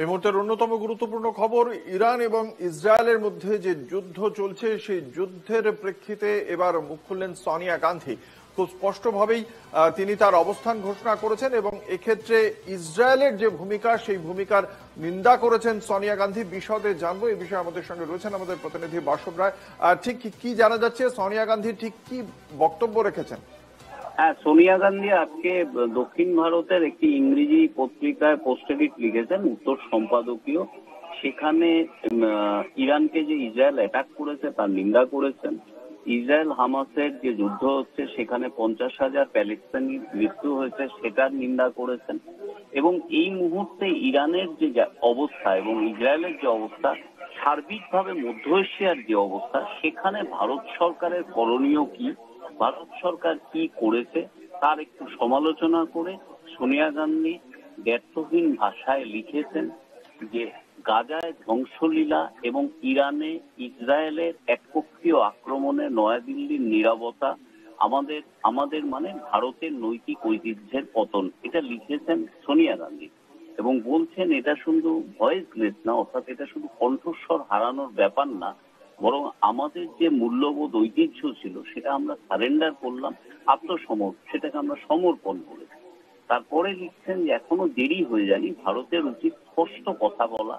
এই মুহূর্তের অন্যতম গুরুত্বপূর্ণ খবর, ইরান এবং ইসরায়েলের মধ্যে যে যুদ্ধ চলছে সেই যুদ্ধের প্রেক্ষিতে এবার মুখ খুললেন সোনিয়া গান্ধী। খুব স্পষ্টভাবেই তিনি তার অবস্থান ঘোষণা করেছেন এবং এক্ষেত্রে ইসরায়েলের যে ভূমিকা সেই ভূমিকার নিন্দা করেছেন সোনিয়া গান্ধী। বিশদে জানবো, এই বিষয়ে আমাদের সঙ্গে রয়েছেন আমাদের প্রতিনিধি বাসব রায়। ঠিক কি জানা যাচ্ছে, সোনিয়া গান্ধী ঠিক কি বক্তব্য রেখেছেন? হ্যাঁ, সোনিয়া গান্ধী আজকে দক্ষিণ ভারতের একটি ইংরেজি পত্রিকায় পোস্টেডিট লিখেছেন, উত্তর সম্পাদকীয়। সেখানে ইরানকে যে ইসরায়েল অ্যাটাক করেছে তার নিন্দা করেছেন। ইসরায়েল হামাসের যে যুদ্ধ হচ্ছে সেখানে 50,000 প্যালেস্তানি মৃত্যু হয়েছে সেটার নিন্দা করেছেন। এবং এই মুহূর্তে ইরানের যে অবস্থা এবং ইসরায়েলের যে অবস্থা, সার্বিকভাবে মধ্য এশিয়ার যে অবস্থা, সেখানে ভারত সরকারের করণীয় কি, ভারত সরকার কি করেছে তার একটু সমালোচনা করে সোনিয়া গান্ধী ব্যর্থহীন ভাষায় লিখেছেন যে গাজায় ধ্বংসলীলা এবং ইরানে ইসরায়েলের একপক্ষীয় আক্রমণে নয়াদিল্লির নীরবতা আমাদের আমাদের মানে ভারতের নৈতিক ঐতিহ্যের পতন, এটা লিখেছেন সোনিয়া গান্ধী। এবং বলছেন এটা শুধু ভয়েসলেস না, অর্থাৎ এটা শুধু কণ্ঠস্বর হারানোর ব্যাপার না, বরং আমাদের যে মূল্যবোধ ঐতিহ্য ছিল সেটা আমরা সারেন্ডার করলাম, সেটাকে আমরা সমর্পণ করেছি। তারপরে লিখছেন যে এখনো দেরি হয়ে যায়নি, ভারতের উচিত স্পষ্ট কথা বলা,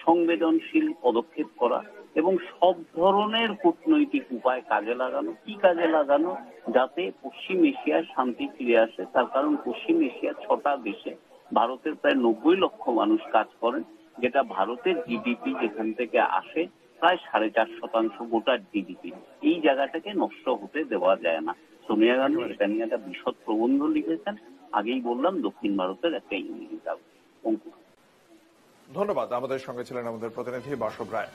সংবেদনশীল পদক্ষেপ করা এবং সব ধরনের কূটনৈতিক উপায় কাজে লাগানো। কি কাজে লাগানো? যাতে পশ্চিম এশিয়ায় শান্তি ফিরে আসে। তার কারণ পশ্চিম এশিয়ার 6টা দেশে ভারতের প্রায় 90 লক্ষ মানুষ কাজ করেন, যেটা ভারতের জিডিপি যেখান থেকে আসে প্রায় 4.5% গোটা জিডিপি। এই জায়গাটাকে নষ্ট হতে দেওয়া যায় না। সোনিয়া গান্ধী এটা নিয়ে একটা বিশদ প্রবন্ধ লিখেছেন। আগেই বললাম দক্ষিণ ভারতের একটা ইংরেজি কাগজ। ধন্যবাদ। আমাদের সঙ্গে ছিলেন আমাদের প্রতিনিধি বাসব রায়।